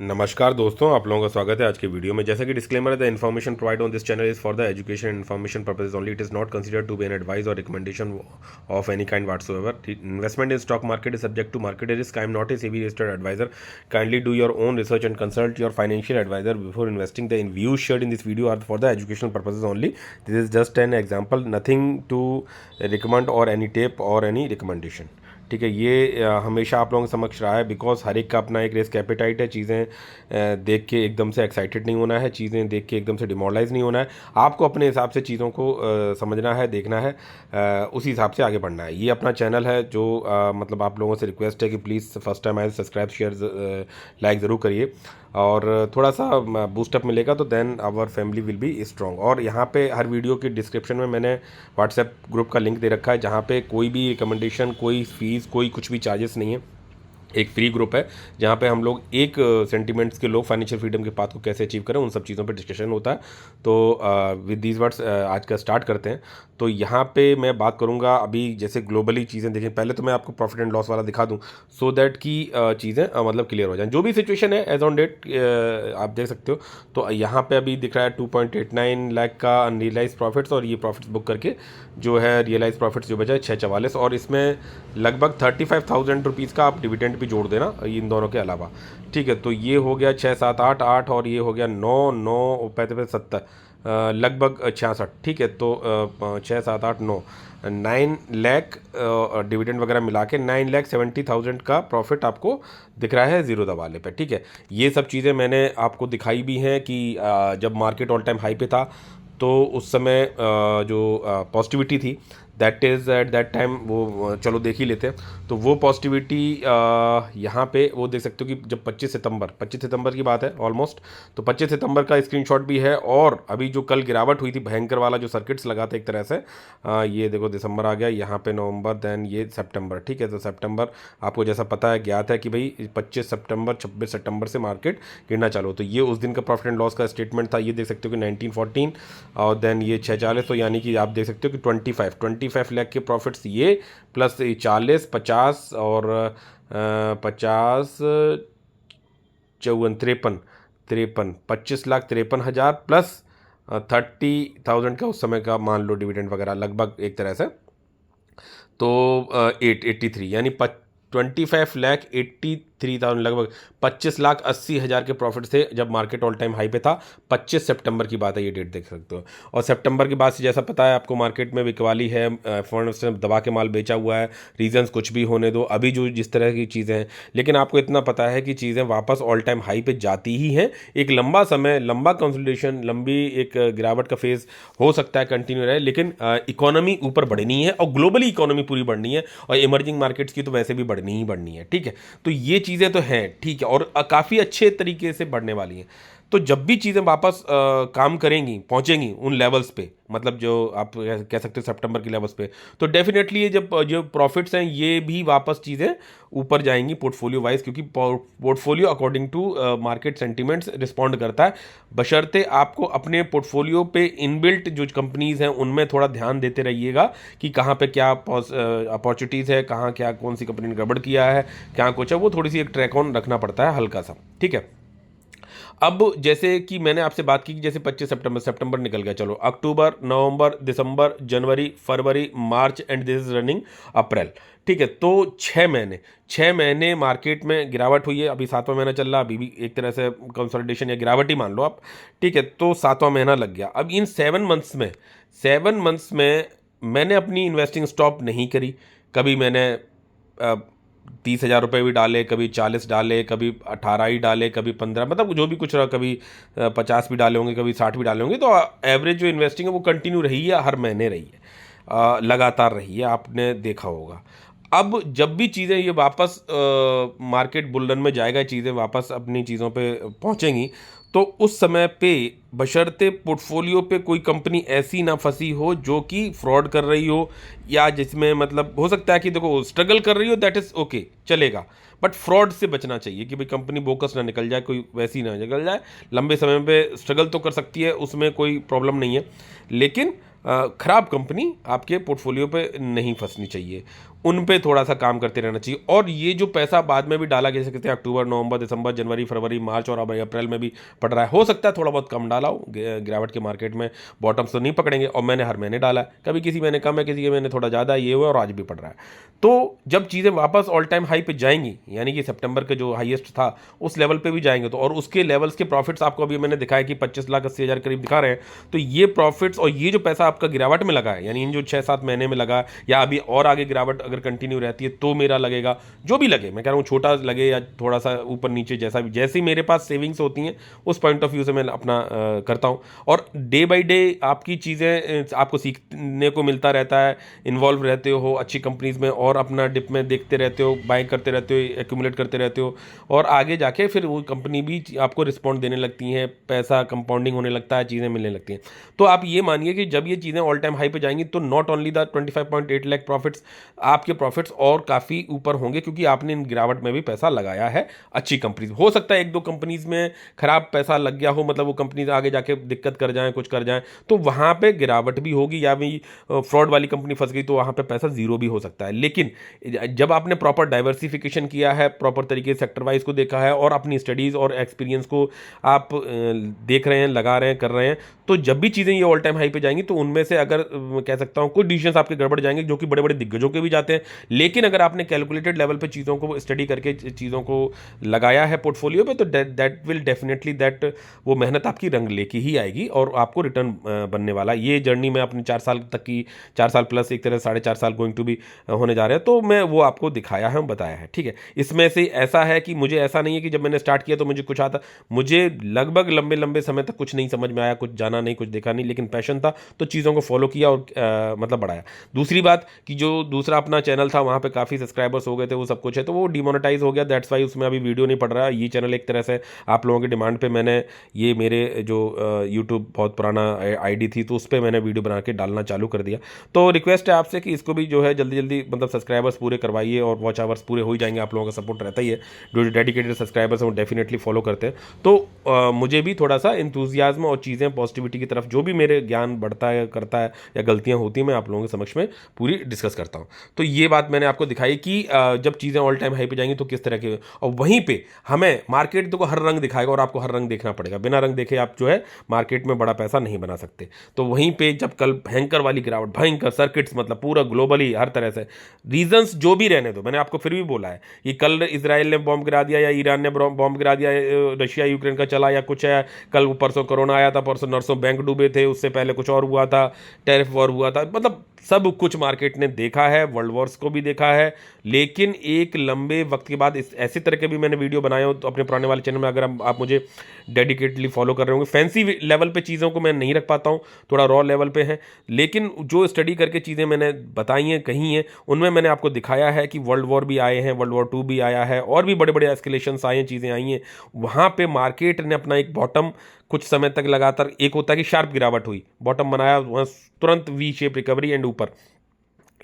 नमस्कार दोस्तों, आप लोगों का स्वागत है आज के वीडियो में। जैसा कि डिस्क्लेमर है, the information provide on this channel is for the education and information purposes only. It is not considered to be an advice और recommendation of any kind whatsoever. Investment in stock market is subject to market risk. I am not a SEBI registered adviser. Kindly do your own research and consult your financial adviser before investing. The views shared in this video are for the educational purposes only. This is just an example, nothing to recommend or any tip or any recommendation. ठीक है, ये हमेशा आप लोगों के समक्ष रहा है बिकॉज हर एक का अपना एक रिस्क एपेटाइट है. चीज़ें देख के एकदम से एक्साइटेड नहीं होना है, चीज़ें देख के एकदम से डिमोरलाइज नहीं होना है. आपको अपने हिसाब से चीज़ों को समझना है, देखना है, उसी हिसाब से आगे बढ़ना है. ये अपना चैनल है जो मतलब आप लोगों से रिक्वेस्ट है कि प्लीज़ फर्स्ट टाइम आए सब्सक्राइब शेयर लाइक ज़रूर करिए और थोड़ा सा बूस्टअप मिलेगा तो then our family will be strong. और यहाँ पे हर वीडियो की डिस्क्रिप्शन में मैंने व्हाट्सएप ग्रुप का लिंक दे रखा है जहाँ पे कोई भी रिकमेंडेशन, कोई फीस, कोई कुछ भी चार्जेस नहीं है. एक फ्री ग्रुप है जहाँ पे हम लोग एक सेंटिमेंट्स के लोग फाइनेंशियल फ्रीडम के पाथ को कैसे अचीव करें, उन सब चीज़ों पे डिस्कशन होता है. तो विद दीज वर्ड्स आज का स्टार्ट करते हैं. तो यहाँ पे मैं बात करूँगा अभी जैसे ग्लोबली चीज़ें देखें. पहले तो मैं आपको प्रॉफिट एंड लॉस वाला दिखा दूँ सो दैट कि चीज़ें मतलब क्लियर हो जाएं. जो भी सिचुएशन है एज ऑन डेट आप देख सकते हो. तो यहाँ पे अभी दिख रहा है 2.89 लाख का अनरियलाइज प्रॉफिट्स, और ये प्रॉफिट्स बुक करके जो है रियलाइज प्रॉफिट्स जो बचा है 644, और इसमें लगभग 35,000 रुपीज़ का आप डिविडेंड भी जोड़ देना इन दोनों के अलावा. ठीक है, तो ये हो गया 6 7 8 8 और ये हो गया 9 9 पैंतीस 70 लगभग 66. ठीक है, तो 6 7 8 9 9 लाख डिविडेंड वगैरह मिला के 9,70,000 का प्रॉफिट आपको दिख रहा है ज़ीरो दवाले पे. ठीक है, ये सब चीज़ें मैंने आपको दिखाई भी हैं कि जब मार्केट ऑल टाइम हाई पे था तो उस समय जो पॉजिटिविटी थी that is at that time वो चलो देख ही लेते हैं. तो वो पॉजिटिविटी यहाँ पे वो देख सकते हो कि जब 25 सितंबर की बात है ऑलमोस्ट. तो 25 सितंबर का स्क्रीनशॉट भी है. और अभी जो कल गिरावट हुई थी भयंकर वाला जो सर्किट्स लगा था एक तरह से, ये देखो दिसंबर आ गया, यहाँ पे नवंबर, देन ये सितंबर. ठीक है, तो सितंबर आपको जैसा पता है ज्ञात है कि भाई 25 सितंबर 26 सितंबर से मार्केट गिरना चालू. तो ये उस दिन का प्रॉफिट एंड लॉस का स्टेटमेंट था. ये देख सकते हो कि 1914 और देन ये 640. तो यानी कि आप देख सकते हो कि 25 लाख के प्रॉफिट्स ये प्लस 40 50 और 50 54 53 25,53,000 प्लस 30,000 का उस समय का मान लो डिविडेंड वगैरह लगभग एक तरह से. तो 883 यानी 25,83,000 लगभग 25,80,000 के प्रॉफिट थे जब मार्केट ऑल टाइम हाई पे था. 25 सितंबर की बात है, ये डेट देख सकते हो. और सितंबर के बाद से जैसा पता है आपको मार्केट में बिकवाली है, फॉरेन से दबा के माल बेचा हुआ है. रीजंस कुछ भी होने दो, अभी जो जिस तरह की चीज़ें हैं, लेकिन आपको इतना पता है कि चीज़ें वापस ऑल टाइम हाई पे जाती ही हैं. एक लंबा समय, लंबा कंसोलिडेशन, लंबी एक गिरावट का फेज हो सकता है कंटिन्यू रहे, लेकिन इकोनॉमी ऊपर बढ़नी है और ग्लोबली इकोनॉमी पूरी बढ़नी है और इमर्जिंग मार्केट्स की तो वैसे भी बढ़नी ही बढ़नी है. ठीक है, तो ये चीज़ें तो हैं. ठीक है, और काफ़ी अच्छे तरीके से बढ़ने वाली हैं. तो जब भी चीज़ें वापस काम करेंगी, पहुंचेंगी उन लेवल्स पे, मतलब जो आप कह सकते हो सितंबर के लेवल्स पे, तो डेफिनेटली ये जब जो प्रॉफिट्स हैं ये भी वापस चीज़ें ऊपर जाएंगी पोर्टफोलियो वाइज, क्योंकि portfolio according to market sentiments respond करता है. बशर्ते आपको अपने पोर्टफोलियो पे इनबिल्ट जो कंपनीज हैं उनमें थोड़ा ध्यान देते रहिएगा कि कहाँ पे क्या अपॉर्चुनिटीज़ है, कहाँ क्या कौन सी कंपनी ने गड़बड़ किया है, क्या कुछ है, वो थोड़ी सी एक ट्रैक ऑन रखना पड़ता है हल्का सा. ठीक है, अब जैसे कि मैंने आपसे बात की कि जैसे 25 सितंबर निकल गया, चलो अक्टूबर, नवंबर, दिसंबर, जनवरी, फरवरी, मार्च एंड दिस इज रनिंग अप्रैल. ठीक है, तो 6 महीने मार्केट में गिरावट हुई है. अभी 7वां महीना चल रहा है, अभी भी एक तरह से कंसोलिडेशन या गिरावट ही मान लो आप. ठीक है, तो 7वां महीना लग गया. अब इन 7 मंथ्स में मैंने अपनी इन्वेस्टिंग स्टॉप नहीं करी. कभी मैंने 30,000 रुपये भी डाले, कभी 40 डाले, कभी 18 ही डाले, कभी 15, मतलब जो भी कुछ रहा, कभी 50 भी डाले होंगे, कभी 60 भी डाले होंगे. तो एवरेज जो इन्वेस्टिंग है वो कंटिन्यू रही है, हर महीने रही है, लगातार रही है, आपने देखा होगा. अब जब भी चीज़ें ये वापस मार्केट बुल रन में जाएगा, चीज़ें वापस अपनी चीज़ों पे पहुंचेंगी, तो उस समय पे बशर्ते पोर्टफोलियो पे कोई कंपनी ऐसी ना फंसी हो जो कि फ्रॉड कर रही हो, या जिसमें मतलब हो सकता है कि देखो स्ट्रगल कर रही हो, दैट इज़ ओके, चलेगा. बट फ्रॉड से बचना चाहिए कि भाई कंपनी बोकस ना निकल जाए, कोई वैसी ना निकल जाए. लंबे समय पे स्ट्रगल तो कर सकती है, उसमें कोई प्रॉब्लम नहीं है, लेकिन ख़राब कंपनी आपके पोर्टफोलियो पे नहीं फंसनी चाहिए. उन पे थोड़ा सा काम करते रहना चाहिए। और ये जो पैसा बाद में भी डाला जा सकते हैं, अक्टूबर, नवंबर, दिसंबर, जनवरी, फरवरी, मार्च और अब अप्रैल में भी पड़ रहा है, हो सकता है थोड़ा बहुत कम डाला हो, गिरावट के मार्केट में बॉटम्स तो नहीं पकड़ेंगे। और मैंने हर महीने डाला है, कभी किसी महीने कम है, किसी के महीने थोड़ा ज़्यादा ये हुआ, और आज भी पड़ रहा है। तो जब चीज़ें वापस ऑल टाइम हाई पे जाएंगी, यानी कि सितंबर के जो हाईएस्ट था उस लेवल पे भी जाएंगे, तो और उसके लेवल्स के प्रॉफिट्स आपको अभी मैंने दिखाया कि 25,80,000 करीब दिखा रहे हैं। तो ये प्रॉफिट्स और ये जो पैसा आपका गिरावट में लगा है, यानी इन जो 6-7 महीने में लगा, या अभी और आगे गिरावट अगर कंटिन्यू रहती है तो मेरा लगेगा, जो भी लगे, मैं कह रहा हूँ छोटा लगे या थोड़ा सा ऊपर नीचे, जैसा भी, जैसी मेरे पास सेविंग्स होती हैं उस पॉइंट ऑफ व्यू से मैं अपना करता हूँ। और डे बाई डे आपकी चीज़ें आपको सीखने को मिलता रहता है, इन्वॉल्व रहते हो अच्छी कंपनीज में, और अपना डिप में देखते रहते हो, बाइंग करते रहते हो, एक्यूमुलेट करते रहते हो, और आगे जाके फिर वो कंपनी भी आपको रिस्पॉन्ड देने लगती हैं, पैसा कंपाउंडिंग होने लगता है, चीज़ें मिलने लगती हैं। तो आप ये मानिए कि जब ये चीज़ें ऑल टाइम हाई पे जाएंगी तो not only the 25.8 lakh profits, आपके प्रॉफिट्स और काफ़ी ऊपर होंगे, क्योंकि आपने इन गिरावट में भी पैसा लगाया है अच्छी कंपनीज। हो सकता है एक दो कंपनीज में खराब पैसा लग गया हो, मतलब वो कंपनीज आगे जाके दिक्कत कर जाएं, कुछ कर जाएं, तो वहाँ पे गिरावट भी होगी, या भी फ्रॉड वाली कंपनी फंस गई तो वहाँ पे पैसा जीरो भी हो सकता है। लेकिन जब आपने प्रॉपर डाइवर्सिफिकेशन किया है, प्रॉपर तरीके से सेक्टर वाइज को देखा है, और अपनी स्टडीज़ और एक्सपीरियंस को आप देख रहे हैं, लगा रहे हैं, कर रहे हैं, तो जब भी चीज़ें ये ऑल टाइम हाई पे जाएंगी तो उनमें से अगर कह सकता हूँ कुछ डिसीजंस आपके गड़बड़ जाएंगे, जो कि बड़े बड़े दिग्गजों के भी जाते हैं। लेकिन अगर आपने कैलकुलेटेड लेवल पे चीज़ों को स्टडी करके चीज़ों को लगाया है पोर्टफोलियो पे, तो दैट विल डेफिनेटली दैट वो मेहनत आपकी रंग लेके ही आएगी और आपको रिटर्न बनने वाला। ये जर्नी में अपने 4 साल तक की, 4 साल प्लस एक तरह से 4.5 साल गोइंग टू भी होने जा रहे हैं, तो मैं वो आपको दिखाया है, बताया है, ठीक है। इसमें से ऐसा है कि मुझे ऐसा नहीं है कि जब मैंने स्टार्ट किया तो मुझे कुछ आता, मुझे लगभग लंबे लंबे समय तक कुछ नहीं समझ में आया, कुछ जाना नहीं, कुछ देखा नहीं, लेकिन पैशन था तो चीज़ों को फॉलो किया और मतलब बढ़ाया। दूसरी बात कि जो दूसरा अपना चैनल था वहाँ पे काफ़ी सब्सक्राइबर्स हो गए थे, वो सब कुछ है, तो वो डिमोनेटाइज हो गया, दैट्स वाई उसमें अभी वीडियो नहीं पड़ रहा है। ये चैनल एक तरह से आप लोगों की डिमांड पे मैंने, ये मेरे जो यूट्यूब बहुत पुराना आईडी थी तो उस पर मैंने वीडियो बना के डालना चालू कर दिया। तो रिक्वेस्ट है आपसे कि इसको भी जो है जल्दी जल्दी मतलब सब्सक्राइबर्स पूरे करवाइए, और वॉच आवर्स पूरे हो ही जाएंगे, आप लोगों का सपोर्ट रहता ही है। जो डेडिकेटेड सब्सक्राइबर्स हैं वो डेफिनेटली फॉलो करते हैं, तो मुझे भी थोड़ा सा इंथुजियाज्म और चीज़ें पॉजिटिविटी की तरफ, जो भी मेरे ज्ञान बढ़ता है, करता है, या गलतियां होती हैं, मैं आप लोगों के समक्ष में पूरी डिस्कस करता हूं। तो ये बात मैंने आपको दिखाई कि जब चीज़ें ऑल टाइम हाई पे जाएंगी तो किस तरह के, और वहीं पे हमें मार्केट को हर रंग दिखाएगा और आपको हर रंग देखना पड़ेगा, बिना रंग देखे आप जो है मार्केट में बड़ा पैसा नहीं बना सकते। तो वहीं पे जब कल भयंकर वाली गिरावट, भयंकर सर्किट्स, मतलब पूरा ग्लोबली हर तरह से, रीजंस जो भी रहने दो, मैंने आपको फिर भी बोला है कि कल इजराइल ने बॉम्ब गिरा दिया, या ईरान ने बॉम्ब गिरा दिया, रशिया यूक्रेन का चला, या कुछ है, कल परसों कोरोना आया था, परसों नरसों बैंक डूबे थे, उससे पहले कुछ और हुआ था, टैरिफ वॉर हुआ था, मतलब सब कुछ मार्केट ने देखा है, वर्ल्ड वॉर्स को भी देखा है। लेकिन एक लंबे वक्त के बाद इस ऐसे तरह के भी मैंने वीडियो बनाए हो, तो अपने पुराने वाले चैनल में अगर आप मुझे डेडिकेटली फॉलो कर रहे होंगे, फैंसी लेवल पे चीज़ों को मैं नहीं रख पाता हूँ, थोड़ा रॉ लेवल पे है, लेकिन जो स्टडी करके चीज़ें मैंने बताई हैं, कही हैं, उनमें मैंने आपको दिखाया है कि वर्ल्ड वॉर भी आए हैं, वर्ल्ड वॉर 2 भी आया है, और भी बड़े बड़े एस्केलेशंस आए हैं, चीज़ें आई हैं। वहाँ पे मार्केट ने अपना एक बॉटम कुछ समय तक लगातार, एक होता है कि शार्प गिरावट हुई, बॉटम बनाया, वहाँ तुरंत वी शेप रिकवरी एंड ऊपर।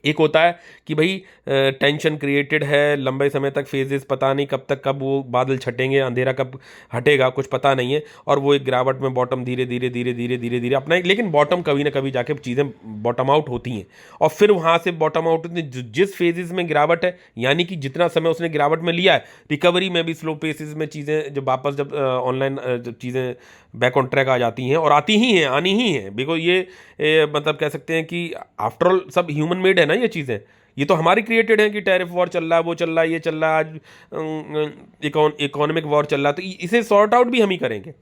एक होता है कि भाई टेंशन क्रिएटेड है, लंबे समय तक फेजेस, पता नहीं कब तक, कब वो बादल छटेंगे, अंधेरा कब हटेगा, कुछ पता नहीं है, और वो एक गिरावट में बॉटम धीरे धीरे धीरे धीरे धीरे धीरे अपना, लेकिन बॉटम कभी ना कभी जाके चीज़ें बॉटम आउट होती हैं, और फिर वहाँ से बॉटम आउट होती है। जिस फेजेस में गिरावट है, यानी कि जितना समय उसने गिरावट में लिया है, रिकवरी में भी स्लो पेसेस में चीज़ें जब वापस, जब ऑनलाइन जब चीज़ें बैक ऑन ट्रैक आ जाती हैं, और आती ही हैं, आनी ही हैं, बिकॉज ये मतलब कह सकते हैं कि आफ्टरऑल सब ह्यूमन मेड है ना ये चीज़ें, ये तो हमारी क्रिएटेड है कि टैरिफ वॉर चल रहा है, वो चल रहा है, ये चल रहा है, आज इकोनॉमिक वॉर चल रहा है, तो इसे सॉर्ट आउट भी हम ही करेंगे,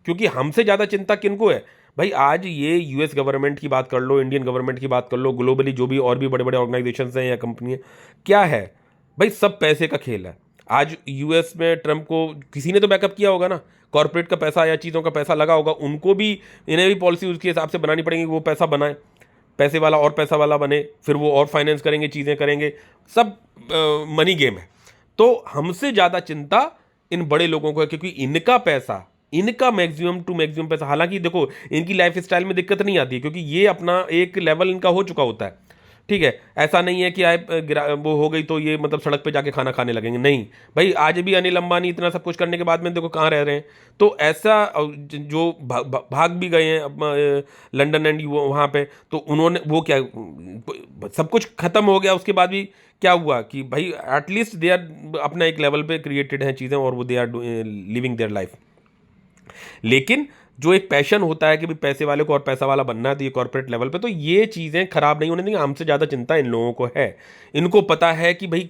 क्योंकि हमसे ज़्यादा चिंता किनको है भाई। आज ये यूएस गवर्नमेंट की बात कर लो, इंडियन गवर्नमेंट की बात कर लो, ग्लोबली जो भी और भी बड़े बड़े ऑर्गेनाइजेशन हैं या कंपनी है, क्या है भाई, सब पैसे का खेल है। आज यूएस में ट्रंप को किसी ने तो बैकअप किया होगा ना, कॉर्पोरेट का पैसा या चीज़ों का पैसा लगा होगा, उनको भी, इन्हें भी पॉलिसी उसके हिसाब से बनानी पड़ेगी, वो पैसा बनाए, पैसे वाला और पैसा वाला बने, फिर वो और फाइनेंस करेंगे, चीज़ें करेंगे, सब मनी गेम है। तो हमसे ज़्यादा चिंता इन बड़े लोगों को है, क्योंकि इनका पैसा, इनका मैक्सिमम टू मैक्सिमम पैसा, हालांकि देखो इनकी लाइफ स्टाइल में दिक्कत नहीं आती है, क्योंकि ये अपना एक लेवल इनका हो चुका होता है, ठीक है, ऐसा नहीं है कि आए वो हो गई तो ये मतलब सड़क पे जाके खाना खाने लगेंगे, नहीं भाई। आज भी अनिल अंबानी इतना सब कुछ करने के बाद में देखो कहाँ रह रहे हैं। तो ऐसा जो भाग भी गए हैं लंदन एंड वहाँ पे, तो उन्होंने वो क्या, सब कुछ खत्म हो गया उसके बाद भी क्या हुआ कि भाई एटलीस्ट दे आर अपना एक लेवल पे क्रिएटेड हैं चीज़ें और वो they are living their life. लेकिन जो एक पैशन होता है कि भाई पैसे वाले को और पैसा वाला बनना है, तो ये कॉर्पोरेट लेवल पे तो ये चीज़ें खराब नहीं होने देंगे। हमसे ज़्यादा चिंता इन लोगों को है, इनको पता है कि भाई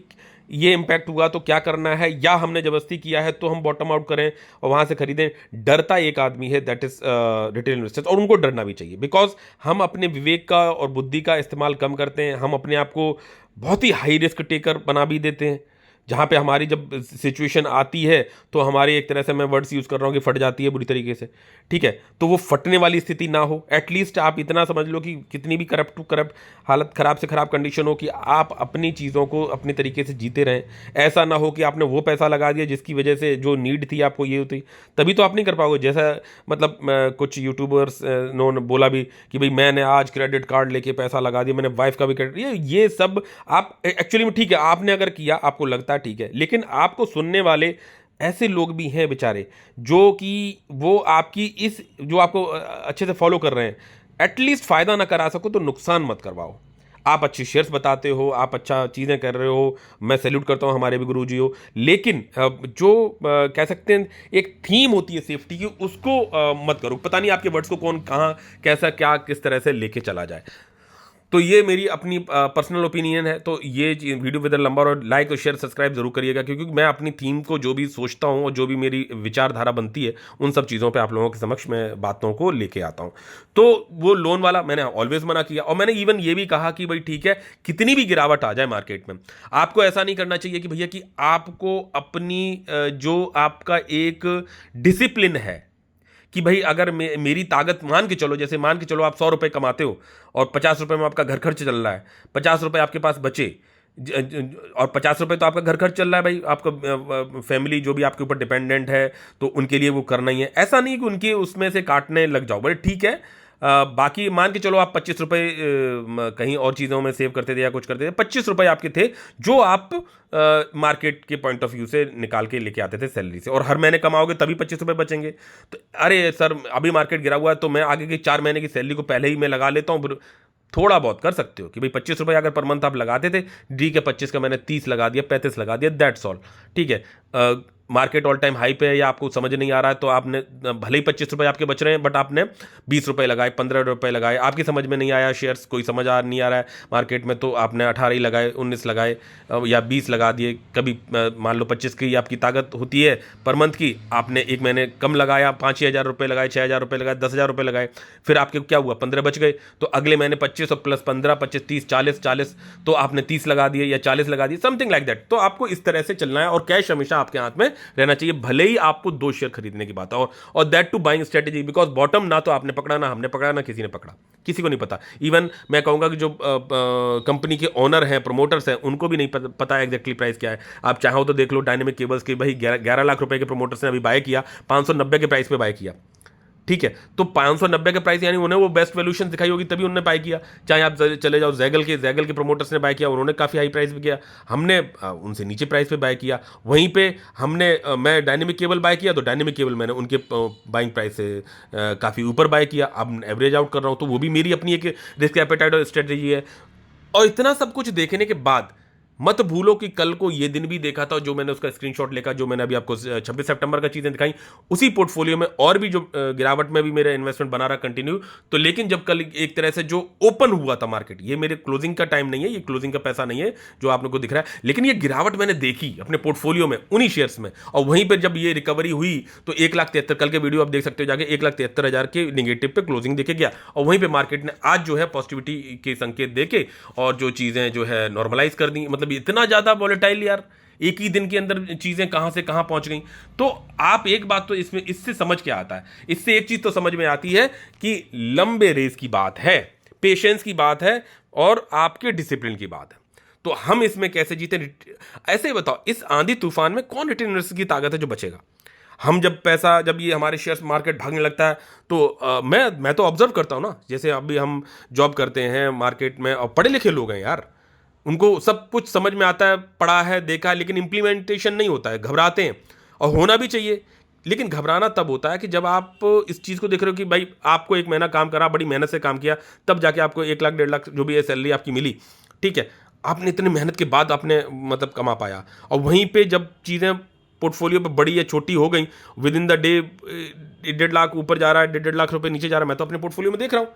ये इम्पैक्ट हुआ तो क्या करना है, या हमने जबरदस्ती किया है तो हम बॉटम आउट करें और वहां से खरीदें। डरता एक आदमी है, दैट इज रिटेल इन्वेस्टर्स, और उनको डरना भी चाहिए, बिकॉज हम अपने विवेक का और बुद्धि का इस्तेमाल कम करते हैं। हम अपने आप को बहुत ही हाई रिस्क टेकर बना भी देते हैं, जहाँ पे हमारी जब सिचुएशन आती है तो हमारी एक तरह से मैं वर्ड्स यूज़ कर रहा हूँ कि फट जाती है बुरी तरीके से, ठीक है। तो वो फटने वाली स्थिति ना हो, एटलीस्ट आप इतना समझ लो कि कितनी भी करप्ट टू करप्ट हालत, खराब से खराब कंडीशन हो, कि आप अपनी चीज़ों को अपने तरीके से जीते रहें। ऐसा ना हो कि आपने वो पैसा लगा दिया जिसकी वजह से जो नीड थी आपको ये होती, तभी तो आप नहीं कर पाओगे। जैसा मतलब कुछ यूट्यूबर्स ने बोला भी कि भाई मैंने आज क्रेडिट कार्ड लेके पैसा लगा दिया, मैंने वाइफ का भी क्रेडिट, ये सब आप एक्चुअली में ठीक है, आपने अगर किया आपको लगता है ठीक है, लेकिन आपको सुनने वाले ऐसे लोग भी हैं बेचारे, जो कि वो आपकी इस जो आपको अच्छे से फॉलो कर रहे हैं, एटलीस्ट फायदा ना करा सको तो नुकसान मत करवाओ। आप अच्छी शेयर्स बताते हो, आप अच्छा चीज़ें कर रहे हो, मैं सैल्यूट करता हूँ, हमारे भी गुरुजी हो, लेकिन जो कह सकते हैं एक थीम होती है सेफ्टी की, उसको मत करो। पता नहीं आपके वर्ड्स को कौन कहाँ कैसा क्या किस तरह से लेके चला जाए। तो ये मेरी अपनी पर्सनल ओपिनियन है। तो ये वीडियो विद लंबा, और लाइक और शेयर सब्सक्राइब जरूर करिएगा, क्योंकि मैं अपनी थीम को जो भी सोचता हूँ और जो भी मेरी विचारधारा बनती है उन सब चीज़ों पे आप लोगों के समक्ष मैं बातों को लेके आता हूँ। तो वो लोन वाला मैंने ऑलवेज मना किया, और मैंने इवन ये भी कहा कि भाई ठीक है, कितनी भी गिरावट आ जाए मार्केट में, आपको ऐसा नहीं करना चाहिए कि भैया कि आपको अपनी जो आपका एक डिसिप्लिन है कि भाई अगर मेरी ताकत, मान के चलो, जैसे मान के चलो आप 100 रुपये कमाते हो और 50 रुपये में आपका घर खर्च चल रहा है, 50 रुपये आपके पास बचे, और 50 रुपये तो आपका घर खर्च चल रहा है भाई, आपका फैमिली जो भी आपके ऊपर डिपेंडेंट है तो उनके लिए वो करना ही है। ऐसा नहीं कि उनके उसमें से काटने लग जाओ, बड़े ठीक है। बाकी मान के चलो आप 25 रुपये कहीं और चीज़ों में सेव करते थे या कुछ करते थे, 25 रुपये आपके थे जो आप मार्केट के पॉइंट ऑफ व्यू से निकाल के लेके आते थे सैलरी से, और हर महीने कमाओगे तभी 25 रुपये बचेंगे। तो अरे सर अभी मार्केट गिरा हुआ है तो मैं आगे की 4 महीने की सैलरी को पहले ही मैं लगा लेता हूँ। थोड़ा बहुत कर सकते हो कि भाई 25 रुपये अगर पर मंथ आप लगाते थे, ठीक है, 25 का मैंने 30 लगा दिया, 35 लगा दिया, दैट्स ऑल, ठीक है। मार्केट ऑल टाइम हाई पे है या आपको समझ नहीं आ रहा है तो आपने भले ही 25 रुपये आपके बच रहे हैं, बट आपने 20 रुपये लगाए, 15 रुपये लगाए, आपकी समझ में नहीं आया शेयर्स, कोई समझ आ नहीं आ रहा है मार्केट में, तो आपने 18 ही लगाए, 19 लगाए, या 20 लगा दिए। कभी मान लो 25 की आपकी ताकत होती है पर मंथ की, आपने एक महीने कम लगाया, 5,000 रुपये लगाए, 6,000 रुपये लगाए, 10,000 रुपये लगाए, फिर आपके क्या हुआ, 15 बच गए। तो अगले महीने 25 और प्लस 15, 25, 30, 40, तो आपने 30 लगा दिए या 40 लगा दिए, समथिंग लाइक दैट। तो आपको इस तरह से चलना है, और कैश हमेशा आपके हाथ में रहना चाहिए, भले ही आपको 2 शेयर खरीदने की बात है, और that too buying strategy, because bottom ना तो आपने पकड़ा, ना हमने पकड़ा, ना किसी ने पकड़ा, किसी को नहीं पता। इवन मैं कहूंगा कि जो कंपनी के ओनर हैं, प्रमोटर्स हैं, उनको भी नहीं पता है एग्जैक्टली प्राइस क्या है। आप चाहो तो देख लो डायनेमिक केबल्स के, भाई 11 लाख रुपए के प्रमोटर्स ने अभी बाय किया, 590 के प्राइस पे बाय किया, ठीक है। तो 590 के प्राइस, यानी उन्हें वो बेस्ट वैल्यूएशन दिखाई होगी तभी उन्होंने बाय किया। चाहे आप चले जाओ जैगल के प्रमोटर्स ने बाय किया, उन्होंने काफ़ी हाई प्राइस पे किया, हमने उनसे नीचे प्राइस पे बाय किया। वहीं पे मैं डायनेमिक केबल बाय किया, तो डायनेमिक केबल मैंने उनके बाइंग प्राइस से काफ़ी ऊपर बाय किया। अब एवरेज आउट कर रहा हूँ, तो वो भी मेरी अपनी एक रिस्क एपेटाइट और स्ट्रेटेजी है। और इतना सब कुछ देखने के बाद मत भूलो कि कल को ये दिन भी देखा था, जो मैंने उसका स्क्रीनशॉट लेकर, जो मैंने अभी आपको 26 सितंबर का चीज़ें दिखाई, उसी पोर्टफोलियो में और भी जो गिरावट में भी मेरा इन्वेस्टमेंट बना रहा कंटिन्यू। तो लेकिन जब कल एक तरह से जो ओपन हुआ था मार्केट, ये मेरे क्लोजिंग का टाइम नहीं है, ये क्लोजिंग का पैसा नहीं है जो आप लोग को दिख रहा है, लेकिन ये गिरावट मैंने देखी अपने पोर्टफोलियो में उन्हीं शेयर्स में, और वहीं पर जब ये रिकवरी हुई तो 1,73,000, कल के वीडियो आप देख सकते हो जाके, 1,73,000 के निगेटिव पे क्लोजिंग देके गया, और वहीं पर मार्केट ने आज जो है पॉजिटिविटी के संकेत देके और जो चीज़ें जो है नॉर्मलाइज कर दी। मतलब इतना ज़्यादा वॉलेटाइल यार, एक ही दिन के अंदर चीजें कहां से कहां पहुंच गई। तो आप एक बात तो इसमें इससे समझ के आता है, इससे एक चीज तो समझ में आती है कि लंबे रेस की बात है, पेशेंस की बात है, और आपके डिसिप्लिन की बात है। तो हम इसमें कैसे जीते, ऐसे ही बताओ, इस आंधी तूफान में कौन रिटेल इन्वेस्टर की ताकत है जो बचेगा? हम जब ये हमारे शेयर मार्केट भागने लगता है तो मैं तो ऑब्जर्व करता हूँ ना, जैसे अभी हम जॉब करते हैं मार्केट में और पढ़े लिखे लोग हैं यार, उनको सब कुछ समझ में आता है, पढ़ा है, देखा है, लेकिन इम्प्लीमेंटेशन नहीं होता है, घबराते हैं। और होना भी चाहिए, लेकिन घबराना तब होता है कि जब आप इस चीज़ को देख रहे हो कि भाई आपको एक महीना काम करा, बड़ी मेहनत से काम किया, तब जाके आपको 1 लाख 1.5 लाख जो भी है सैलरी आपकी मिली, ठीक है, आपने इतनी मेहनत के बाद आपने मतलब कमा पाया। और वहीं पे जब चीज़ें पोर्टफोलियो पे बड़ी या छोटी हो गई, with in the day 1.5 lakh ऊपर जा रहा है, 1.5 लाख रुपए नीचे जा रहा है, मैं तो अपने पोर्टफोलियो में देख रहा हूँ।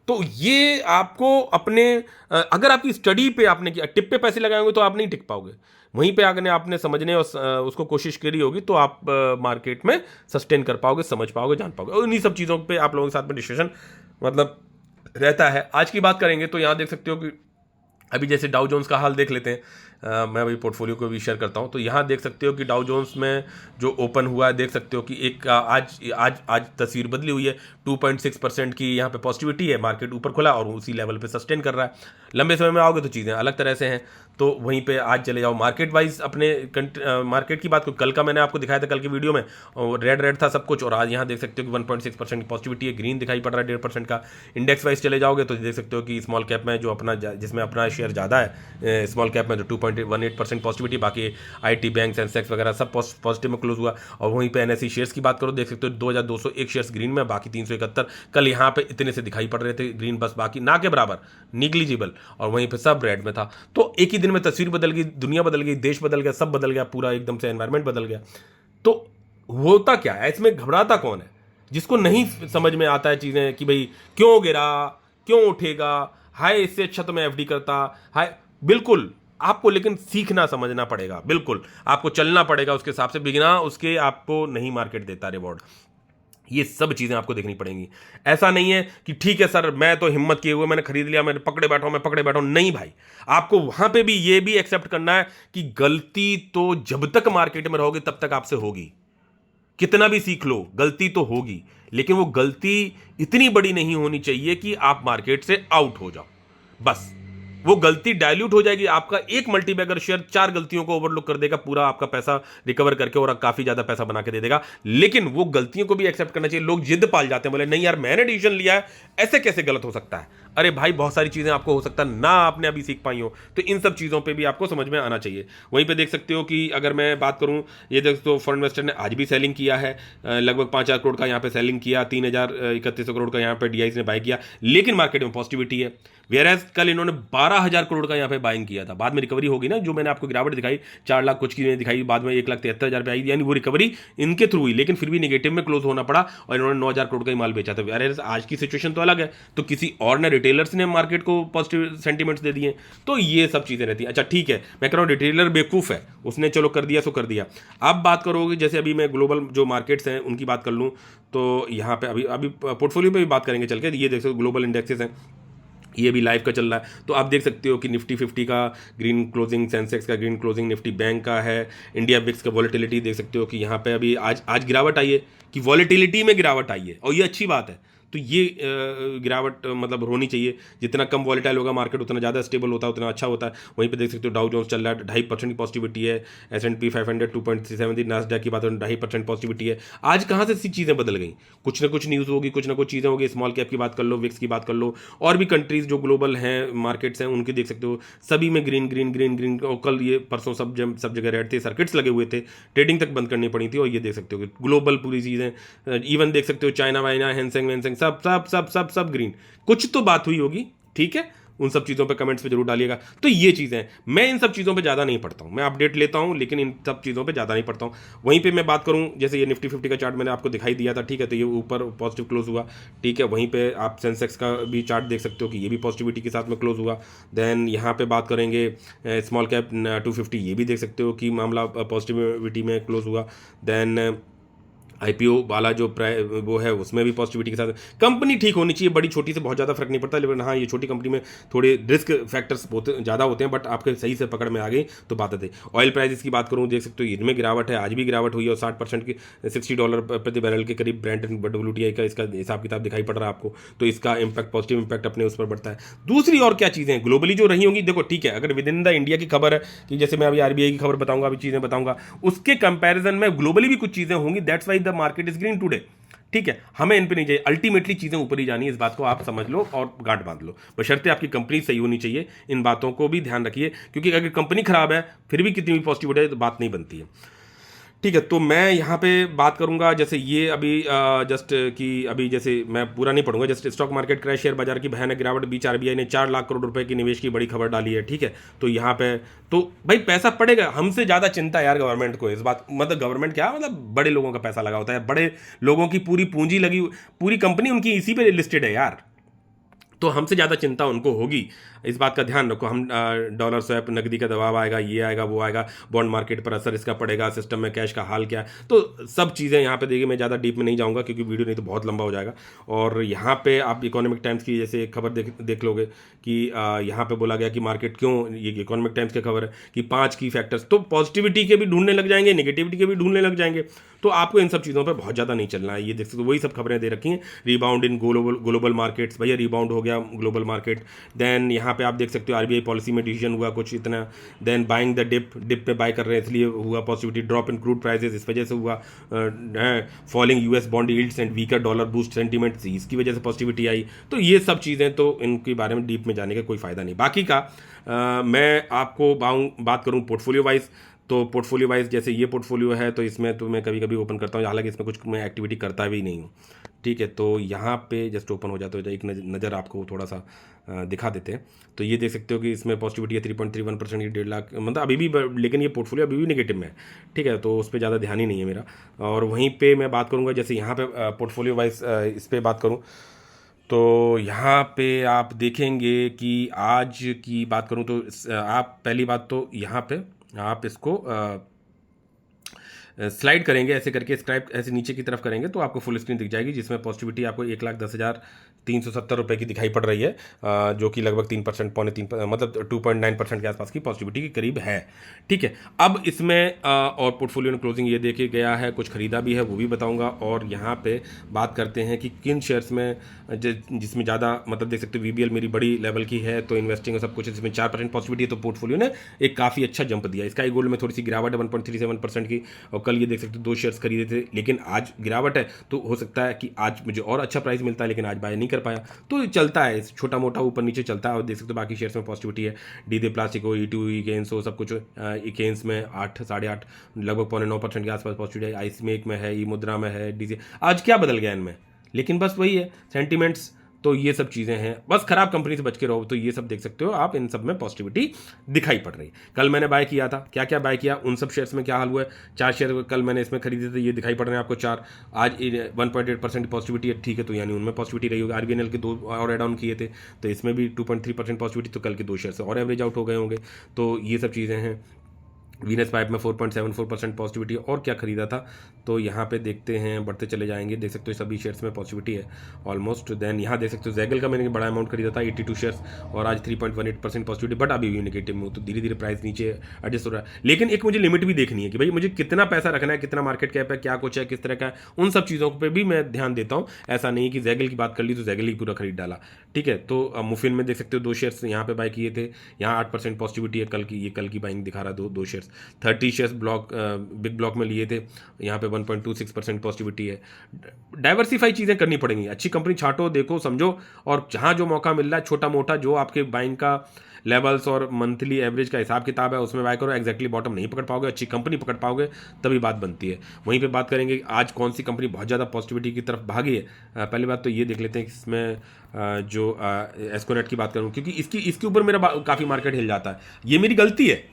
तो ये आपको अपने अगर आपकी स्टडी पे आपने किया, टिप पे पैसे लगाएंगे तो आप नहीं टिक पाओगे। वहीं पे अगर आपने समझने और उसको कोशिश करी होगी तो आप मार्केट में सस्टेन कर पाओगे, समझ पाओगे, जान पाओगे। और इन्हीं सब चीज़ों पे आप लोगों के साथ में डिस्कशन मतलब रहता है। आज की बात करेंगे तो यहाँ देख सकते हो कि अभी जैसे डाउ जोन्स का हाल देख लेते हैं। मैं अभी पोर्टफोलियो को भी शेयर करता हूं, तो यहाँ देख सकते हो कि डाउ जोन्स में जो ओपन हुआ है, देख सकते हो कि एक आज आज आज तस्वीर बदली हुई है। 2.6% की यहाँ पे पॉजिटिविटी है, मार्केट ऊपर खुला और उसी लेवल पे सस्टेन कर रहा है। लंबे समय में आओगे तो चीज़ें अलग तरह से हैं। तो वहीं पे आज चले जाओ मार्केट वाइज अपने मार्केट की बात को, कल का मैंने आपको दिखाया था कल की वीडियो में, और रेड रेड था सब कुछ, और आज यहाँ देख सकते हो कि 1.6% की पॉजिटिविटी है, ग्रीन दिखाई पड़ रहा है 1.5% का। इंडेक्स वाइज चले जाओगे तो देख सकते हो कि स्मॉल कैप में जो अपना जिसमें अपना शेयर ज़्यादा है, स्मॉल कैप में जो 2.18% पॉजिटिविटी, बाकी आईटी बैंक सेंसेक्स वगैरह सब पॉजिटिव में क्लोज हुआ। और वहीं पे एनएसई शेयर्स की बात करो, देख सकते हो 2201 शेयर्स ग्रीन में, बाकी 371 कल यहाँ पे इतने से दिखाई पड़ रहे थे ग्रीन, बस बाकी ना के बराबर, निग्लिजिबल, और वहीं पे सब रेड में था। तो एक ही दिन में तस्वीर बदल गई, दुनिया बदल गई, देश बदल गया, सब बदल गया, पूरा एकदम से एनवायरमेंट बदल गया। तो होता क्या है इसमें, घबराता कौन है? जिसको नहीं समझ में आता है चीजें कि भाई क्यों गिरा, क्यों उठेगा, हाय इससे अच्छा तो मैं एफडी करता, हाय। बिल्कुल आपको लेकिन सीखना समझना पड़ेगा, बिल्कुल आपको चलना पड़ेगा उसके हिसाब से, बिना उसके आपको नहीं मार्केट देता रिवॉर्ड। ये सब चीजें आपको देखनी पड़ेंगी। ऐसा नहीं है कि ठीक है सर मैं तो हिम्मत किए हुए मैंने खरीद लिया, मैं पकड़े बैठा हूं, नहीं भाई। आपको वहां पे भी ये भी एक्सेप्ट करना है कि गलती तो जब तक मार्केट में रहोगे तब तक आपसे होगी। कितना भी सीख लो गलती तो होगी, लेकिन वो गलती इतनी बड़ी नहीं होनी चाहिए कि आप मार्केट से आउट हो जाओ। बस वो गलती डाइल्यूट हो जाएगी, आपका एक मल्टीबैगर शेयर 4 गलतियों को ओवरलुक कर देगा, पूरा आपका पैसा रिकवर करके और काफी ज्यादा पैसा बना के दे देगा। लेकिन वो गलतियों को भी एक्सेप्ट करना चाहिए। लोग जिद पाल जाते हैं, बोले नहीं यार मैंने डिसीजन लिया है, ऐसे कैसे गलत हो सकता है। अरे भाई बहुत सारी चीजें आपको हो सकता है ना आपने अभी सीख पाई हो, तो इन सब चीजों पे भी आपको समझ में आना चाहिए। वहीं पे देख सकते हो कि अगर मैं बात करूं, ये देख तो फॉरेन इन्वेस्टर ने आज भी सेलिंग किया है, लगभग 5,000 करोड़ का यहाँ पे सेलिंग किया, 3,31 करोड़ का यहाँ पे डीआईज ने बाय किया, लेकिन मार्केट में पॉजिटिविटी है। वेयर कल इन्होंने 12,000 करोड़ का यहाँ पे बाइंग किया था, बाद में रिकवरी होगी ना, जो मैंने आपको गिरावट दिखाई 4 लाख कुछ की दिखाई, बाद में 1,73,000 पे आई, यानी वो रिकवरी इनके थ्रू हुई, लेकिन फिर भी नेगेटिव में क्लोज होना पड़ा और इन्होंने 9,000 करोड़ का ही माल बेचा था। वेयर आज की सिचुएशन तो अलग है, तो किसी और ने रिटेलर्स ने मार्केट को पॉजिटिव सेंटीमेंट्स दे दिए, तो ये सब चीजें रहती हैं। अच्छा ठीक है, मैं कह रहा हूँ रिटेलर बेवकूफ है, उसने चलो कर दिया सो कर दिया। अब बात करोगे जैसे अभी मैं ग्लोबल जो मार्केट्स हैं उनकी बात कर लूँ, तो यहाँ पे अभी अभी पोर्टफोलियो पे भी बात करेंगे चल के। ये देख सकते ग्लोबल इंडेक्सेस हैं, ये भी लाइव का चल रहा है, तो आप देख सकते हो कि निफ्टी 50 का ग्रीन क्लोजिंग, सेंसेक्स का ग्रीन क्लोजिंग, निफ्टी बैंक का है, इंडिया विक्स का वॉलेटिलिटी देख सकते हो कि यहाँ पे अभी आज गिरावट आई है, कि वॉलेटिलिटी में गिरावट आई है, और ये अच्छी बात है। तो ये गिरावट मतलब होनी चाहिए, जितना कम वॉलेटाइल होगा मार्केट उतना ज़्यादा स्टेबल होता है, उतना अच्छा होता है। वहीं पे देख सकते हो डाउ जोन्स चल रहा है 2.5% की पॉजिटिविटी है, S&P 500 2.73, नास्डैक की बात करें 2.5% पॉजिटिविटी है। आज कहाँ से चीज़ें बदल गई, कुछ ना कुछ न्यूज़ होगी, कुछ ना कुछ चीज़ें होगी। स्मॉल कैप की बात कर लो, विक्स की बात कर लो, और भी कंट्रीज जो ग्लोबल हैं मार्केट्स हैं उनके देख सकते हो सभी में ग्रीन ग्रीन ग्रीन ग्रीन। और कल ये परसों सब जगह रेड थे, सर्किट्स लगे हुए थे, ट्रेडिंग तक बंद करनी पड़ी थी। और ये देख सकते हो कि ग्लोबल पूरी चीज़ें, इवन देख सकते हो चाइना वाइना हैंसेंग वैंसेंग सब सब सब सब सब ग्रीन। कुछ तो बात हुई होगी, ठीक है, उन सब चीज़ों पे कमेंट्स पे जरूर डालिएगा। तो ये चीज़ें मैं इन सब चीज़ों पे ज़्यादा नहीं पढ़ता हूँ, मैं अपडेट लेता हूँ लेकिन इन सब चीज़ों पे ज़्यादा नहीं पढ़ता हूँ। वहीं पे मैं बात करूँ, जैसे ये निफ्टी 50 का चार्ट मैंने आपको दिखाई दिया था, ठीक है, तो ये ऊपर पॉजिटिव क्लोज हुआ, ठीक है। वहीं पे आप सेंसेक्स का भी चार्ट देख सकते हो कि ये भी पॉजिटिविटी के साथ में क्लोज हुआ। देन यहाँ पे बात करेंगे स्मॉल कैप 250, ये भी देख सकते हो कि मामला पॉजिटिविटी में क्लोज हुआ। देन आईपीओ वाला जो वो है उसमें भी पॉजिटिविटी के साथ कंपनी ठीक होनी चाहिए, बड़ी छोटी से बहुत ज़्यादा फर्क नहीं पड़ता, लेकिन हाँ ये छोटी कंपनी में थोड़े रिस्क फैक्टर्स ज़्यादा होते हैं, बट आपके सही से पकड़ में आ गई तो बात आती है। ऑयल प्राइसेस की बात करूँ, देख सकते हो इनमें गिरावट है, आज भी गिरावट हुई है और 60% की $60 प्रति बैरल के करीब ब्रेंट एंड WTI का इसका हिसाब किताब दिखाई पड़ रहा है आपको, तो इसका इम्पैक्ट पॉजिटिव इम्पैक्ट अपने उस पर बढ़ता है। दूसरी और क्या चीज़ें ग्लोबली जो रही होंगी, देखो ठीक है, अगर विद इन द इंडिया की खबर है कि जैसे मैं अभी RBI की खबर बताऊंगा, अभी चीज़ें बताऊंगा, उसके कंपैरिजन में ग्लोबली भी कुछ चीज़ें होंगी, that's why the market is green today. ठीक है, हमें इन पे नहीं चाहिए, अल्टीमेटली चीजें ऊपर ही जानी है, इस बात को आप समझ लो और गांठ बांध लो, बशर्ते आपकी कंपनी सही होनी चाहिए। इन बातों को भी ध्यान रखिए, क्योंकि अगर कंपनी खराब है फिर भी कितनी भी पॉजिटिव है तो बात नहीं बनती है। ठीक है, तो मैं यहाँ पे बात करूंगा, जैसे ये अभी जस्ट कि अभी जैसे मैं पूरा नहीं पढ़ूंगा, just stock market crash, share बाजार की भयानक गिरावट, बीच RBI ने 4 लाख करोड़ रुपए की निवेश की बड़ी खबर डाली है। ठीक है, तो यहाँ पे तो भाई पैसा पड़ेगा, हमसे ज़्यादा चिंता यार गवर्नमेंट को इस बात, मतलब गवर्नमेंट क्या, मतलब बड़े लोगों का पैसा लगा होता है, बड़े लोगों की पूरी पूंजी लगी, पूरी कंपनी उनकी इसी पे लिस्टेड है यार, तो हमसे ज़्यादा चिंता उनको होगी। इस बात का ध्यान रखो, हम डॉलर स्वैप, नकदी का दबाव आएगा, ये आएगा वो आएगा, बॉन्ड मार्केट पर असर इसका पड़ेगा, सिस्टम में कैश का हाल क्या है, तो सब चीज़ें यहाँ पे देखिए, मैं ज़्यादा डीप में नहीं जाऊँगा क्योंकि वीडियो नहीं तो बहुत लंबा हो जाएगा। और यहाँ पे आप इकोनॉमिक टाइम्स की जैसे खबर देख लोगे कि यहाँ पे बोला गया कि मार्केट क्यों, ये इकोनॉमिक टाइम्स की खबर है कि 5 की फैक्टर्स, तो पॉजिटिविटी के भी ढूंढने लग जाएंगे, नेगेटिविटी के भी ढूंढने लग जाएंगे, तो आपको इन सब चीज़ों पर बहुत ज़्यादा नहीं चलना है। ये देख सकते हो, वही सब खबरें दे रखी हैं, रिबाउंड इन ग्लोबल मार्केट्स, भैया रिबाउंड हो गया ग्लोबल मार्केट। देन यहाँ पे आप देख सकते हो RBI पॉलिसी में डिसीजन हुआ कुछ इतना, देन बाइंग द डिप पे बाय कर रहे हैं इसलिए हुआ positivity, drop in crude prices इस वजह से हुआ, falling US bond yields and weaker dollar boost sentiment, इसकी वजह से पॉजिटिविटी आई। तो ये सब चीज़ें, तो इनके बारे में डीप में जाने का कोई फ़ायदा नहीं। बाकी का मैं आपको बात करूँ पोर्टफोलियो वाइज, तो पोर्टफोलियो वाइज जैसे ये पोर्टफोलियो है, तो इसमें तो मैं कभी कभी ओपन करता हूँ, हालांकि इसमें कुछ मैं एक्टिविटी करता भी नहीं हूँ। ठीक है, तो यहाँ पे जस्ट ओपन हो जाता है, एक नज़र आपको थोड़ा सा दिखा देते हैं। तो ये देख सकते हो कि इसमें पॉजिटिविटी है 3.31%, ये 1.5 लाख, मतलब अभी भी, लेकिन ये पोर्टफोलियो अभी भी नेगेटिव में है। ठीक है, तो उस पर ज़्यादा ध्यान ही नहीं है मेरा। और वहीं पे मैं बात करूँगा, जैसे यहाँ पे पोर्टफोलियो वाइज इस पर बात करूँ, तो यहाँ पे आप देखेंगे कि आज की बात करूँ तो आप पहली बात तो यहाँ पे आप इसको स्लाइड करेंगे ऐसे करके, स्क्राइब ऐसे नीचे की तरफ करेंगे तो आपको फुल स्क्रीन दिख जाएगी, जिसमें पॉजिटिविटी आपको 1,10,370 रुपये की दिखाई पड़ रही है, जो कि लगभग 3%, पौने 3, मतलब 2.9% के आसपास की पॉजिटिविटी के करीब है। ठीक है, अब इसमें और पोर्टफोलियो ने क्लोजिंग ये देखे गया है, कुछ खरीदा भी है वो भी बताऊंगा। और यहाँ पे बात करते हैं कि किन शेयर्स में जिसमें ज़्यादा, मतलब देख सकते हो VBL मेरी बड़ी लेवल की है, तो इन्वेस्टिंग और सब कुछ, इसमें 4% पॉजिटिविटी है, तो पोर्टफोलियो ने एक काफ़ी अच्छा जंप दिया। स्काई गोल्ड में थोड़ी सी गिरावट है 1.37% की, और कल ये देख सकते हो 2 शेयर्स खरीदे थे, लेकिन आज गिरावट है, तो हो सकता है कि आज मुझे और अच्छा प्राइस मिलता है, लेकिन आज बाय नहीं कर पाया, तो चलता है, छोटा मोटा ऊपर नीचे चलता है। और देख सकते हो बाकी शेयर्स में पॉजिटिविटी है, डीजे प्लास्टिक हो, E2 इकेन्स हो, सब कुछ। इकेन्स में 8, 8.5, लगभग 9.5% के आसपास पॉजिटिविटी है, आईसीमेक में है, ई मुद्रा में है, डीजे। आज क्या बदल गया इनमें, लेकिन बस वही है सेंटीमेंट्स, तो ये सब चीज़ें हैं, बस खराब कंपनी से बच के रहो। तो ये सब देख सकते हो आप, इन सब में पॉजिटिविटी दिखाई पड़ रही। कल मैंने बाय किया था, क्या क्या बाय किया, उन सब शेयर्स में क्या हाल हुआ है। 4 शेयर कल मैंने इसमें खरीदे थे, ये दिखाई पड़ रहे हैं आपको 4, आज 1.8% पॉजिटिविटी है। ठीक है, तो यानी उनमें पॉजिटिविटी रही होगी। RBNL के 2 और एड ऑन किए थे, तो इसमें भी 2.3% पॉजिटिविटी, तो कल के 2 शेयर से और एवरेज आउट हो गए होंगे। तो ये सब चीज़ें हैं। वीनस पाइप में 4.74% पॉजिटिविटी। और क्या खरीदा था, तो यहाँ पे देखते हैं, बढ़ते चले जाएंगे, देख सकते हो सभी शेयर्स में पॉजिटिविटी है ऑलमोस्ट। देन यहाँ देख सकते हो जैगल का मैंने बड़ा अमाउंट खरीदा था 82 शेयर्स, और आज 3.18% पॉजिटिविटी, बट अभी भी नेगेटिव में, तो धीरे धीरे प्राइस नीचे एडजस्ट हो रहा है। लेकिन एक मुझे लिमिट भी देखनी है कि भाई मुझे कितना पैसा रखना है, कितना मार्केट कैप है, क्या कुछ है, किस तरह का है, उन सब चीज़ों पर भी मैं ध्यान देता हूँ। ऐसा नहीं कि जैगल की बात कर ली तो जैगल ही पूरा खरीद डाला। ठीक है, तो मुफिन में देख सकते हो 2 शेयर्स यहाँ पे बाय किए थे, यहाँ 8% पॉजिटिविटी है कल की, ये कल की बाइंग दिखा रहा, 2 shares. 30 shares block big block में लिए थे, यहाँ पे 1.26% पॉजिटिविटी है। डाइवर्सिफाई चीज़ें करनी पड़ेंगी, अच्छी कंपनी छांटो, देखो, समझो, और जहाँ जो मौका मिल रहा है छोटा मोटा, जो आपके बाइंग का लेवल्स और मंथली एवरेज का हिसाब किताब है उसमें बाय करो। एक्जैक्टली बॉटम नहीं पकड़ पाओगे, अच्छी कंपनी पकड़ पाओगे तभी बात बनती है। वहीं पे बात करेंगे आज कौन सी कंपनी बहुत ज़्यादा पॉजिटिविटी की तरफ भागी है। पहली बात तो ये देख लेते हैं कि इसमें जो एस्कोनेट की बात करूँ, क्योंकि इसके ऊपर मेरा काफ़ी मार्केट हिल जाता है। ये मेरी गलती है,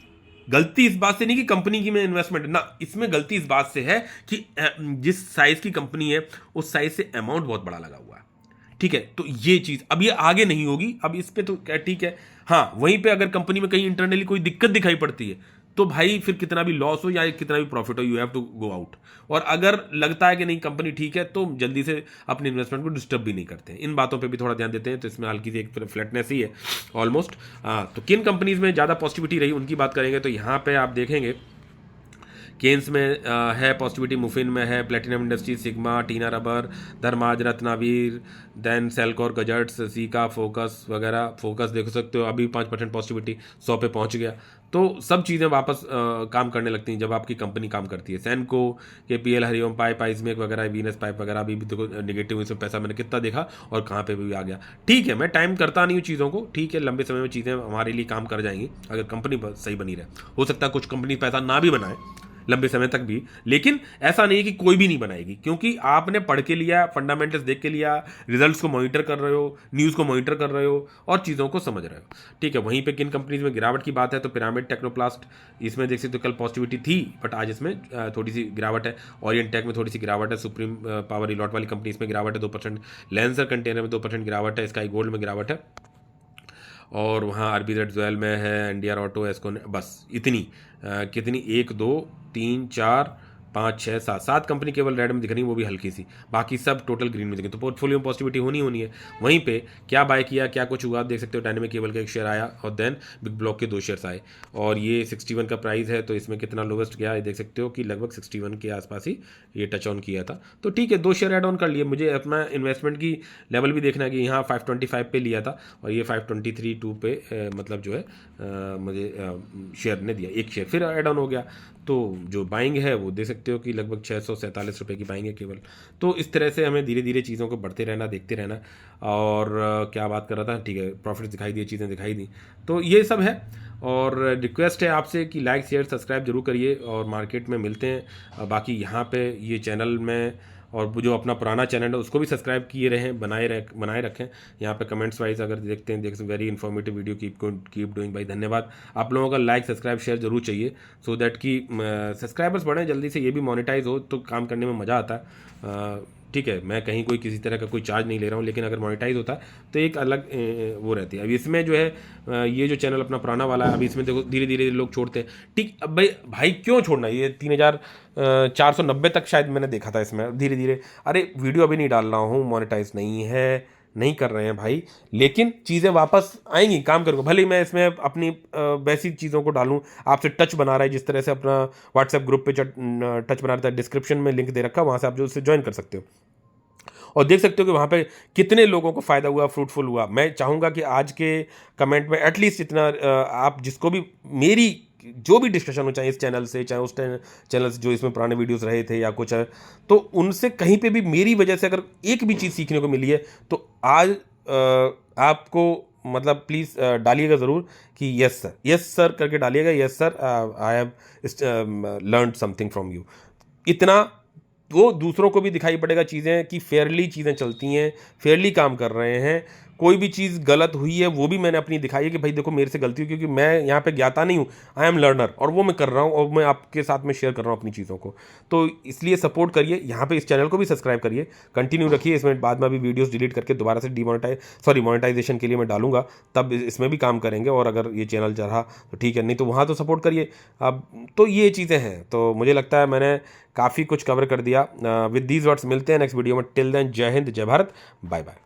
गलती इस बात से नहीं कि कंपनी की में इन्वेस्टमेंट ना, इसमें गलती इस बात से है कि जिस साइज की कंपनी है उस साइज से अमाउंट बहुत बड़ा लगा हुआ है। ठीक है, तो ये चीज अब ये आगे नहीं होगी, अब इस पे तो क्या ठीक है। हाँ, वहीं पे अगर कंपनी में कहीं इंटरनली कोई दिक्कत दिखाई पड़ती है तो भाई फिर कितना भी लॉस हो या कितना भी प्रॉफिट हो, you have to go out. और अगर लगता है कि नहीं कंपनी ठीक है, तो जल्दी से अपनी इन्वेस्टमेंट को डिस्टर्ब भी नहीं करते हैं। इन बातों पे भी थोड़ा ध्यान देते हैं, तो इसमें हल्की सी एक फ्लैटनेस ही है ऑलमोस्ट। तो किन कंपनीज में ज़्यादा पॉजिटिविटी रही उनकी बात करेंगे, तो यहाँ पे आप देखेंगे केन्स में है पॉजिटिविटी, मुफिन में है, प्लेटिनम इंडस्ट्रीज, सिग्मा, टीना rubber, धर्माज, रत्नावीर, then सेल्कोर, gadgets, caeca, focus वगैरह। फोकस देख सकते हो अभी 5% पॉजिटिविटी, 100 पे पहुंच गया। तो सब चीज़ें वापस काम करने लगती हैं जब आपकी कंपनी काम करती है। सैनको, केपीएल, हरिओम पाइप, आइसमेक वगैरह, वीनस पाइप वगैरह अभी भी देखो निगेटिव, इसमें पैसा मैंने कितना देखा और कहाँ पे भी आ गया। ठीक है, मैं टाइम करता नहीं हूँ चीज़ों को, ठीक है, लंबे समय में चीज़ें हमारे लिए काम कर जाएंगी अगर कंपनी सही बनी रहे। हो सकता है कुछ कंपनी पैसा ना भी बनाए लंबे समय तक भी, लेकिन ऐसा नहीं है कि कोई भी नहीं बनाएगी, क्योंकि आपने पढ़ के लिया, फंडामेंटल्स देख के लिया, रिजल्ट्स को मॉनिटर कर रहे हो, न्यूज़ को मॉनिटर कर रहे हो और चीज़ों को समझ रहे हो। ठीक है, वहीं पे किन कंपनीज में गिरावट की बात है, तो पिरामिड, टेक्नोप्लास्ट, इसमें देख सकते हो कल पॉजिटिविटी थी बट आज इसमें थोड़ी सी गिरावट है। ओरिएंट टेक में थोड़ी सी गिरावट है। सुप्रीम पावर इलॉट वाली कंपनी, इसमें गिरावट है 2%। लेंसर कंटेनर में 2% गिरावट है। स्काई गोल्ड में गिरावट है। और वहाँ आरबीजेड ज्वेल में है, एनडीआर ऑटो, एस्को, बस इतनी कितनी, 1 2 3 4 5 6 7 7 कंपनी केवल रेड में दिख रही है, वो भी हल्की सी, बाकी सब टोटल ग्रीन में दिख रही है। तो पोर्टफोलियो में पॉजिटिविटी होनी है। वहीं पे क्या बाय किया, क्या कुछ हुआ, देख सकते हो। डायनेमिक केबल का एक शेयर आया और देन बिग ब्लॉक के 2 शेयर्स आए और ये 61 का प्राइस है, तो इसमें कितना लोवेस्ट गया ये देख सकते हो कि लगभग 61 के आसपास ही ये टच ऑन किया था। तो ठीक है, 2 शेयर ऐड ऑन कर लिए। मुझे अपना इन्वेस्टमेंट की लेवल भी देखना है कि यहाँ 525 पे लिया था और ये 523.2 पे मतलब जो है मुझे शेयर ने दिया, एक शेयर फिर ऐड ऑन हो गया। तो जो बाइंग है वो दे सकते हो कि लगभग 647 रुपये की बाइंग है केवल। तो इस तरह से हमें धीरे धीरे चीज़ों को बढ़ते रहना, देखते रहना। और क्या बात कर रहा था, ठीक है, प्रॉफिट दिखाई दिए, चीज़ें दिखाई दी, तो ये सब है। और रिक्वेस्ट है आपसे कि लाइक शेयर सब्सक्राइब जरूर करिए और मार्केट में मिलते हैं। बाकी यहाँ पे ये चैनल में और जो अपना पुराना चैनल है उसको भी सब्सक्राइब किए रहें, बनाए रखें। यहाँ पे कमेंट्स वाइज अगर देखते हैं, very informative video, keep doing भाई, धन्यवाद। आप लोगों का लाइक सब्सक्राइब शेयर जरूर चाहिए, सो दैट कि सब्सक्राइबर्स बढ़ें जल्दी से, ये भी मोनेटाइज हो तो काम करने में मज़ा आता है। ठीक है, मैं कहीं कोई किसी तरह का कोई चार्ज नहीं ले रहा हूँ, लेकिन अगर मोनेटाइज होता है तो एक अलग वो रहती है। अभी इसमें जो है ये जो चैनल अपना पुराना वाला है, अभी इसमें देखो धीरे धीरे लोग छोड़ते हैं। ठीक, अब भाई क्यों छोड़ना, ये 3490 तक शायद मैंने देखा था इसमें, धीरे धीरे। अरे वीडियो अभी नहीं डाल रहा हूँ, मोनेटाइज नहीं कर रहे हैं भाई, लेकिन चीज़ें वापस आएंगी, काम करूँगा। भले ही मैं इसमें अपनी वैसी चीज़ों को डालूँ, आपसे टच बना रहा है जिस तरह से अपना व्हाट्सएप ग्रुप पे टच बना रहा है, डिस्क्रिप्शन में लिंक दे रखा है, वहाँ से आप जो उससे ज्वाइन कर सकते हो और देख सकते हो कि वहाँ पे कितने लोगों को फ़ायदा हुआ, फ्रूटफुल हुआ। मैं चाहूँगा कि आज के कमेंट में एटलीस्ट इतना आप जिसको भी मेरी जो भी डिस्कशन हो, चाहे इस चैनल से, चाहे उस चैनल से जो इसमें पुराने वीडियोस रहे थे या कुछ है, तो उनसे कहीं पे भी मेरी वजह से अगर एक भी चीज़ सीखने को मिली है, तो आज आपको मतलब प्लीज़ डालिएगा ज़रूर कि यस सर करके डालिएगा, yes sir I have learn something from you. इतना वो दूसरों को भी दिखाई पड़ेगा चीज़ें कि फेयरली चीज़ें चलती हैं, फेयरली काम कर रहे हैं। कोई भी चीज़ गलत हुई है वो भी मैंने अपनी दिखाई है कि भाई देखो मेरे से गलती हुई, क्योंकि मैं यहाँ पे ज्ञाता नहीं हूँ, आई एम लर्नर, और वो मैं कर रहा हूँ और मैं आपके साथ में शेयर कर रहा हूँ अपनी चीज़ों को। तो इसलिए सपोर्ट करिए, यहाँ पे इस चैनल को भी सब्सक्राइब करिए, कंटिन्यू रखिए। इसमें बाद में भी वीडियोज़ डिलीट करके दोबारा से मोनेटाइजेशन के लिए मैं डालूंगा, तब इसमें भी काम करेंगे। और अगर ये चैनल चला तो ठीक है, नहीं तो वहाँ तो सपोर्ट करिए। अब तो ये चीज़ें हैं, तो मुझे लगता है मैंने काफ़ी कुछ कवर कर दिया। विद दीज वर्ड्स मिलते हैं नेक्स्ट वीडियो में। टिल देन, जय हिंद, जय भारत, बाय बाय।